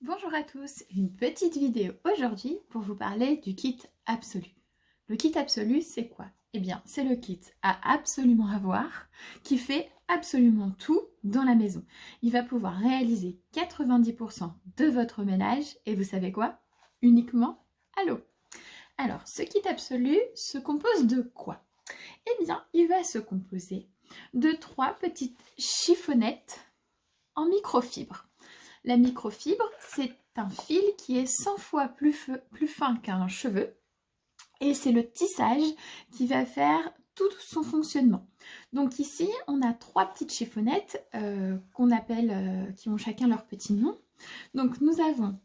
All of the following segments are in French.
Bonjour à tous, une petite vidéo aujourd'hui pour vous parler du kit absolu. Le kit absolu, c'est quoi? Eh bien, c'est le kit à absolument avoir qui fait absolument tout dans la maison. Il va pouvoir réaliser 90% de votre ménage et vous savez quoi? Uniquement à l'eau. Alors, ce kit absolu se compose de quoi? Eh bien, il va se composer de 3 petites chiffonnettes en microfibre. La microfibre, c'est un fil qui est 100 fois plus fin qu'un cheveu et c'est le tissage qui va faire tout son fonctionnement. Donc ici, on a 3 petites chiffonnettes qu'on appelle, qui ont chacun leur petit nom. Donc nous avons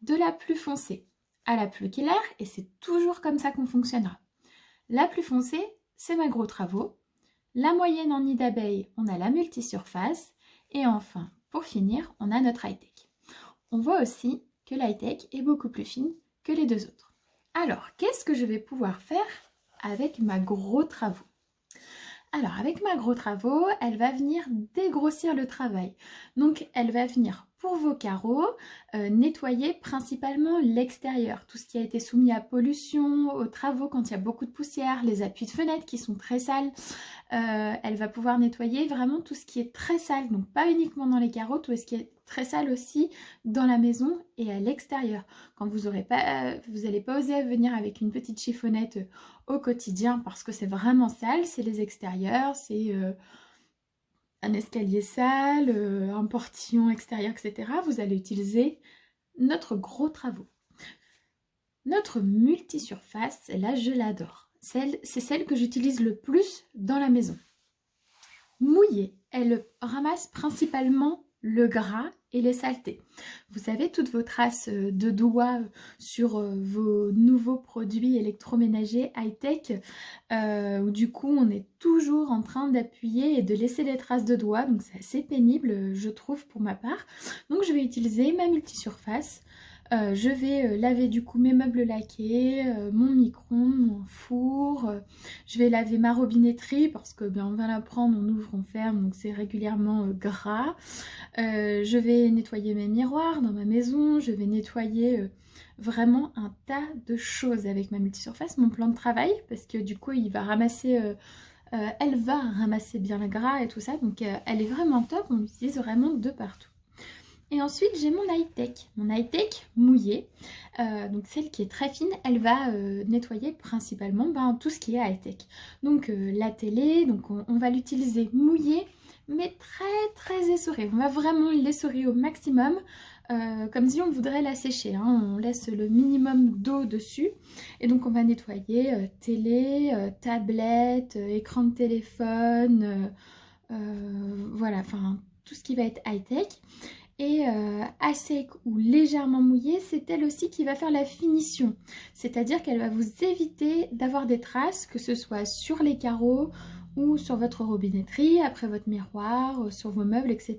de la plus foncée à la plus claire et c'est toujours comme ça qu'on fonctionnera. La plus foncée, c'est ma gros travaux. La moyenne en nid d'abeille, on a la multisurface. Et enfin, pour finir, on a notre high-tech. On voit aussi que l'high-tech est beaucoup plus fine que les deux autres. Alors, qu'est-ce que je vais pouvoir faire avec ma gros travaux? Alors, avec ma gros travaux, elle va venir dégrossir le travail. Donc, elle va venir pour vos carreaux nettoyer principalement l'extérieur. Tout ce qui a été soumis à pollution, aux travaux quand il y a beaucoup de poussière, les appuis de fenêtres qui sont très sales. Elle va pouvoir nettoyer vraiment tout ce qui est très sale, donc pas uniquement dans les carreaux, tout ce qui est très sale aussi dans la maison et à l'extérieur. Quand vous n'allez pas oser venir avec une petite chiffonnette au quotidien parce que c'est vraiment sale, c'est les extérieurs, c'est un escalier sale, un portillon extérieur, etc. Vous allez utiliser notre gros travaux. Notre multisurface, là je l'adore. C'est celle que j'utilise le plus dans la maison. Mouillée, elle ramasse principalement le gras et les saletés. Vous savez, toutes vos traces de doigts sur vos nouveaux produits électroménagers high-tech, où du coup on est toujours en train d'appuyer et de laisser des traces de doigts, donc c'est assez pénible je trouve pour ma part. Donc je vais utiliser ma multisurface. Je vais laver du coup mes meubles laqués, mon micro-ondes, mon four. Je vais laver ma robinetterie parce que on va la prendre, on ouvre, on ferme, donc c'est régulièrement gras. Je vais nettoyer mes miroirs dans ma maison. Je vais nettoyer vraiment un tas de choses avec ma multisurface. Mon plan de travail, parce que du coup il va ramasser... elle va ramasser bien le gras et tout ça, donc elle est vraiment top, on l'utilise vraiment de partout. Et ensuite, j'ai mon high-tech mouillée, donc celle qui est très fine, elle va nettoyer principalement tout ce qui est high-tech. Donc la télé, donc on va l'utiliser mouillée, mais très essorée. On va vraiment l'essorer au maximum, comme si on voudrait la sécher. On laisse le minimum d'eau dessus. Et donc on va nettoyer télé, tablette, écran de téléphone, voilà, enfin tout ce qui va être high-tech. Et à sec ou légèrement mouillée, c'est elle aussi qui va faire la finition. C'est-à-dire qu'elle va vous éviter d'avoir des traces, que ce soit sur les carreaux ou sur votre robinetterie, après votre miroir, sur vos meubles, etc.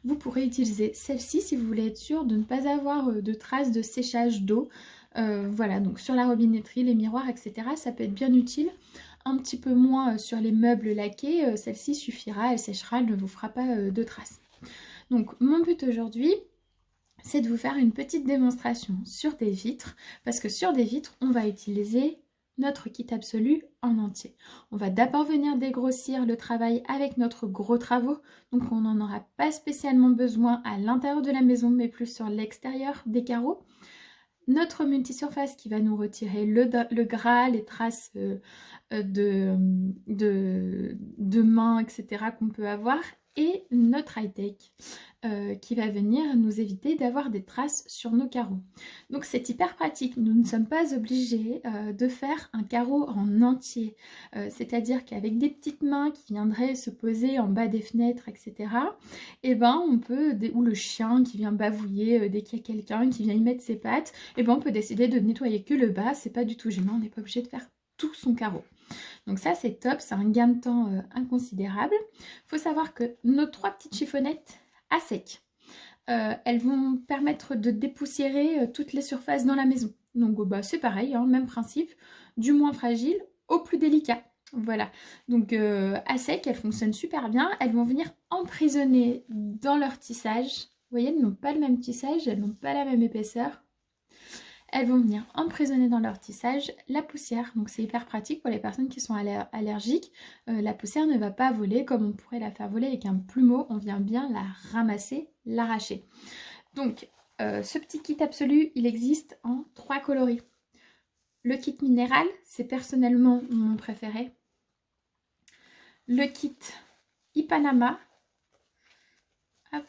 Vous pourrez utiliser celle-ci si vous voulez être sûr de ne pas avoir de traces de séchage d'eau. Voilà, donc sur la robinetterie, les miroirs, etc. ça peut être bien utile. Un petit peu moins sur les meubles laqués, celle-ci suffira, elle séchera, elle ne vous fera pas de traces. Donc mon but aujourd'hui, c'est de vous faire une petite démonstration sur des vitres, parce que sur des vitres, on va utiliser notre kit absolu en entier. On va d'abord venir dégrossir le travail avec notre gros travaux, donc on n'en aura pas spécialement besoin à l'intérieur de la maison, mais plus sur l'extérieur des carreaux. Notre multisurface qui va nous retirer le gras, les traces de mains, etc. qu'on peut avoir, et notre high-tech qui va venir nous éviter d'avoir des traces sur nos carreaux. Donc c'est hyper pratique, nous ne sommes pas obligés de faire un carreau en entier, c'est-à-dire qu'avec des petites mains qui viendraient se poser en bas des fenêtres, etc. Et on peut, ou le chien qui vient bavouiller dès qu'il y a quelqu'un qui vient y mettre ses pattes, on peut décider de nettoyer que le bas, c'est pas du tout gênant, on n'est pas obligé de faire tout son carreau. Donc ça c'est top, c'est un gain de temps inconsidérable. Il faut savoir que nos 3 petites chiffonnettes à sec, elles vont permettre de dépoussiérer toutes les surfaces dans la maison. Donc c'est pareil, même principe, du moins fragile au plus délicat. Voilà, donc à sec, elles fonctionnent super bien. Elles vont venir emprisonner dans leur tissage voyez, elles n'ont pas le même tissage, elles n'ont pas la même épaisseur. Elles vont venir emprisonner dans leur tissage la poussière. Donc c'est hyper pratique pour les personnes qui sont allergiques. La poussière ne va pas voler comme on pourrait la faire voler avec un plumeau. On vient bien la ramasser, l'arracher. Donc ce petit kit absolu, il existe en 3 coloris. Le kit minéral, c'est personnellement mon préféré. Le kit Ipanama. Hop.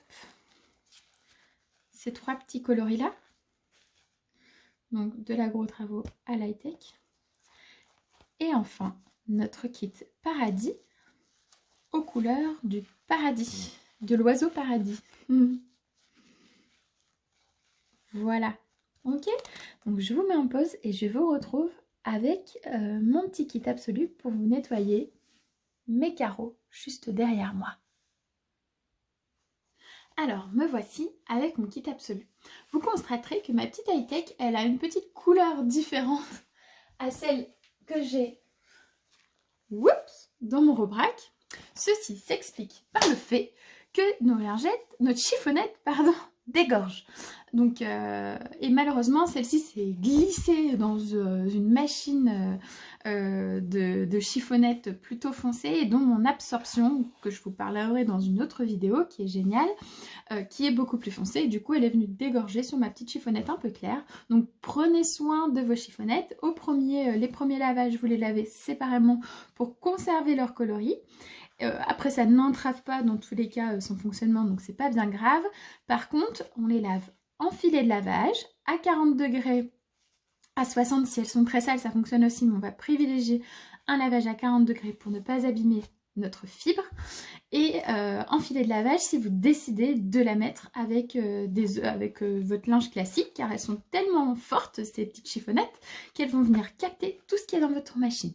Ces 3 petits coloris là. Donc de l'agro travaux à l'high-tech. Et enfin, notre kit paradis aux couleurs du paradis, de l'oiseau paradis. Voilà. Ok, donc je vous mets en pause et je vous retrouve avec mon petit kit absolu pour vous nettoyer mes carreaux juste derrière moi. Alors, me voici avec mon kit absolu. Vous constaterez que ma petite high-tech, elle a une petite couleur différente à celle que j'ai dans mon rebrac. Ceci s'explique par le fait que nos lingettes, notre chiffonnette, dégorge. Donc, et malheureusement, celle-ci s'est glissée dans une machine de chiffonnette plutôt foncée et dont mon absorption, que je vous parlerai dans une autre vidéo qui est géniale, qui est beaucoup plus foncée. Et du coup, elle est venue dégorger sur ma petite chiffonnette un peu claire. Donc, prenez soin de vos chiffonnettes. Les premiers lavages, vous les lavez séparément pour conserver leur coloris. Après, ça n'entrave pas dans tous les cas son fonctionnement, donc c'est pas bien grave. Par contre, on les lave en filet de lavage à 40 degrés, à 60 si elles sont très sales, ça fonctionne aussi, mais on va privilégier un lavage à 40 degrés pour ne pas abîmer notre fibre. Et en filet de lavage si vous décidez de la mettre avec, votre linge classique, car elles sont tellement fortes, ces petites chiffonnettes, qu'elles vont venir capter tout ce qui est dans votre machine.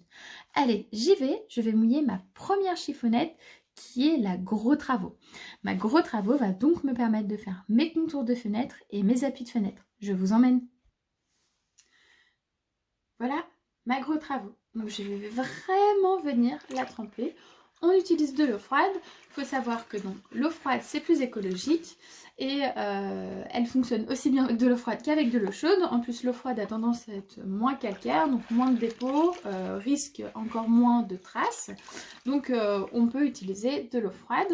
Allez, j'y vais, je vais mouiller ma première chiffonnette qui est la Gros Travaux. Ma Gros Travaux va donc me permettre de faire mes contours de fenêtre et mes appuis de fenêtre. Je vous emmène. Voilà ma Gros Travaux. Donc je vais vraiment venir la tremper. On utilise de l'eau froide. Il faut savoir que l'eau froide c'est plus écologique et elle fonctionne aussi bien avec de l'eau froide qu'avec de l'eau chaude. En plus l'eau froide a tendance à être moins calcaire, donc moins de dépôts, risque encore moins de traces. Donc on peut utiliser de l'eau froide.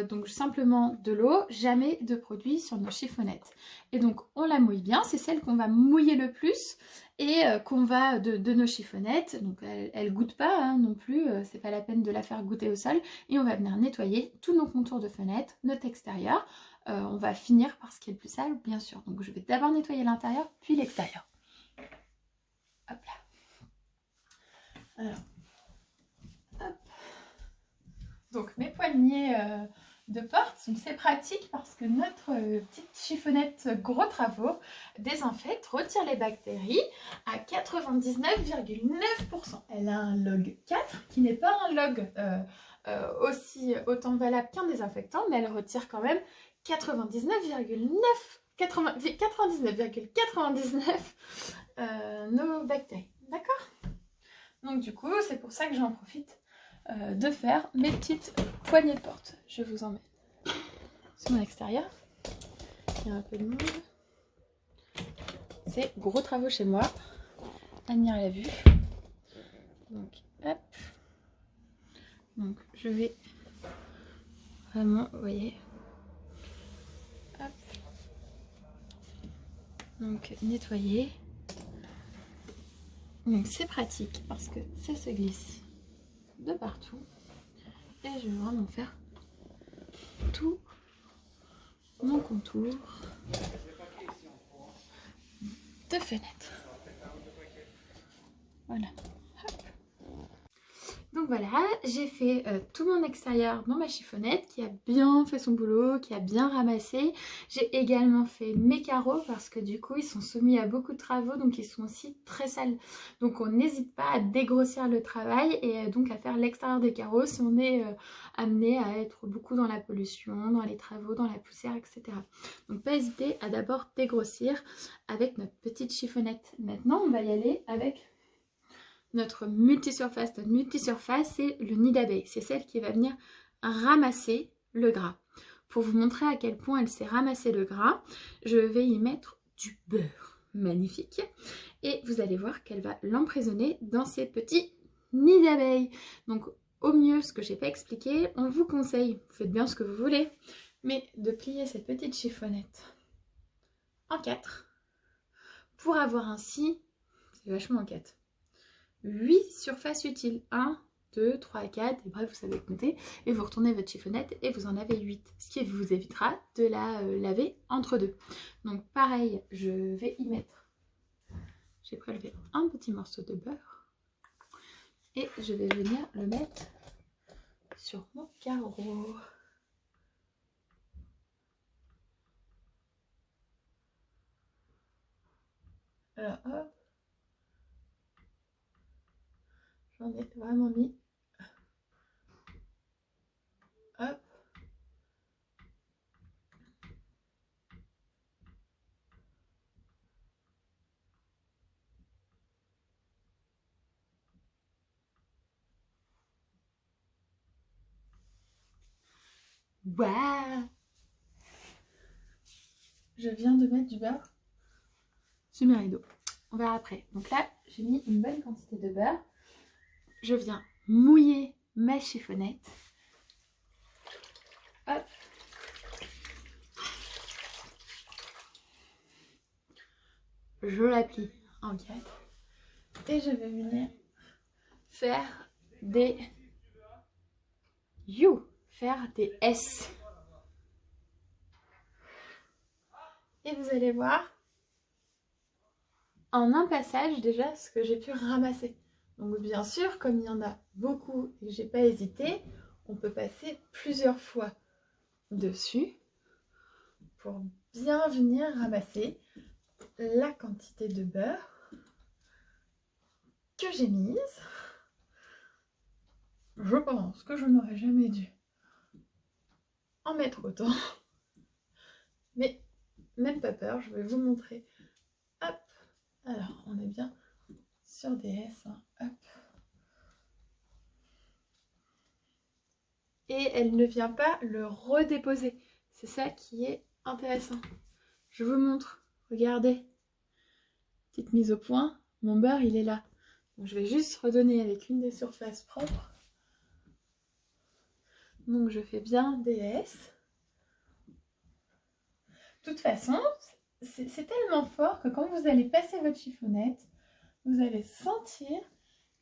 Donc simplement de l'eau, jamais de produit sur nos chiffonnettes. Et donc on la mouille bien, c'est celle qu'on va mouiller le plus et qu'on va de nos chiffonnettes. Donc elle goûte pas non plus, c'est pas la peine de la faire goûter au sol. Et on va venir nettoyer tous nos contours de fenêtre, notre extérieur. On va finir par ce qui est le plus sale, bien sûr. Donc je vais d'abord nettoyer l'intérieur, puis l'extérieur. Hop là. Alors, hop. Donc mes poignées de porte, c'est pratique parce que notre petite chiffonnette Gros Travaux désinfecte, retire les bactéries à 99,9%. Elle a un log 4 qui n'est pas un log autant valable qu'un désinfectant, mais elle retire quand même 99,99 nos bactéries. D'accord? Donc du coup, c'est pour ça que j'en profite de faire mes petites poignées de porte. Je vous emmène sur mon extérieur. Il y a un peu de monde. C'est Gros Travaux chez moi. Annie l'a vu. Donc hop. Donc je vais vraiment, vous voyez. Hop. Donc nettoyer. Donc c'est pratique parce que ça se glisse de partout et je vais vraiment faire tout mon contour de fenêtre. Voilà. Hop. Donc voilà, j'ai fait tout mon extérieur dans ma chiffonnette qui a bien fait son boulot, qui a bien ramassé. J'ai également fait mes carreaux parce que du coup ils sont soumis à beaucoup de travaux, donc ils sont aussi très sales. Donc on n'hésite pas à dégrossir le travail et donc à faire l'extérieur des carreaux si on est amené à être beaucoup dans la pollution, dans les travaux, dans la poussière, etc. Donc pas hésiter à d'abord dégrossir avec notre petite chiffonnette. Maintenant on va y aller avec notre multisurface. Notre multisurface, c'est le nid d'abeille. C'est celle qui va venir ramasser le gras. pour vous montrer à quel point elle sait ramasser le gras, je vais y mettre du beurre magnifique et vous allez voir qu'elle va l'emprisonner dans ses petits nids d'abeilles. Donc au mieux, ce que j'ai pas expliqué, on vous conseille, vous faites bien ce que vous voulez, mais de plier cette petite chiffonnette en 4 pour avoir ainsi, c'est vachement en 4, 8 surfaces utiles. 1, 2, 3, 4, et bref, vous savez compter, et vous retournez votre chiffonnette et vous en avez 8, ce qui vous évitera de la laver entre deux. Donc pareil, je vais y mettre, j'ai prélevé un petit morceau de beurre, et je vais venir le mettre sur mon carreau. Alors hop, j'en ai vraiment mis. Hop. Waouh! Je viens de mettre du beurre sur mes rideaux. On verra après. Donc là, j'ai mis une bonne quantité de beurre. Je viens mouiller ma chiffonnette. Hop. Je la plie en 4. Et je vais venir faire des S. Et vous allez voir en un passage déjà ce que j'ai pu ramasser. Donc bien sûr, comme il y en a beaucoup et que j'ai pas hésité, on peut passer plusieurs fois dessus pour bien venir ramasser la quantité de beurre que j'ai mise. Je pense que je n'aurais jamais dû en mettre autant. Mais même pas peur, je vais vous montrer. Hop. Alors, on est bien sur des S. Hein. Hop. Et elle ne vient pas le redéposer. C'est ça qui est intéressant. Je vous montre. Regardez. Petite mise au point. Mon beurre, il est là. Donc, je vais juste redonner avec une des surfaces propres. Donc, je fais bien des S. De toute façon, c'est tellement fort que quand vous allez passer votre chiffonnette, vous allez sentir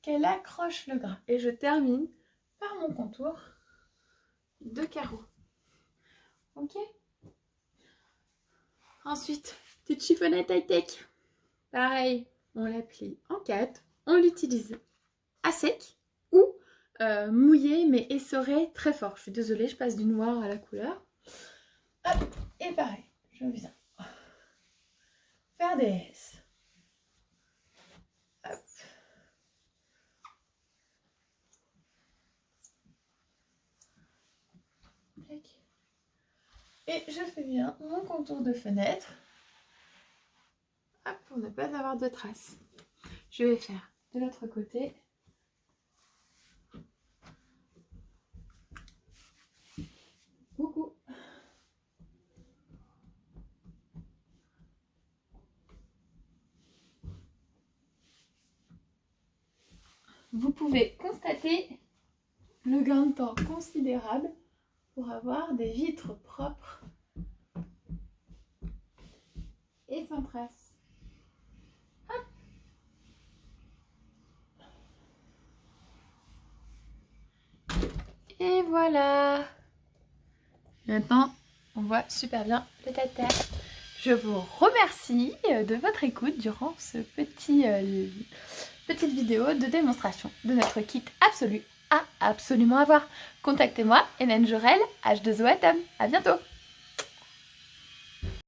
qu'elle accroche le gras. Et je termine par mon contour de carreaux. Ok? Ensuite, petite chiffonnette high-tech. Pareil, on la plie en 4. On l'utilise à sec ou mouillé mais essoré très fort. Je suis désolée, je passe du noir à la couleur. Hop, et pareil, je viens faire des S. Hop. Et je fais bien mon contour de fenêtre. Hop, pour ne pas avoir de traces. Je vais faire de l'autre côté. Coucou. Vous pouvez constater le gain de temps considérable pour avoir des vitres propres et sans traces. Hop. Et voilà. Maintenant, on voit super bien le tata. Je vous remercie de votre écoute durant ce petite vidéo de démonstration de notre kit absolu à absolument avoir. Contactez-moi, Hélène Jorel, H2O Atom. À bientôt.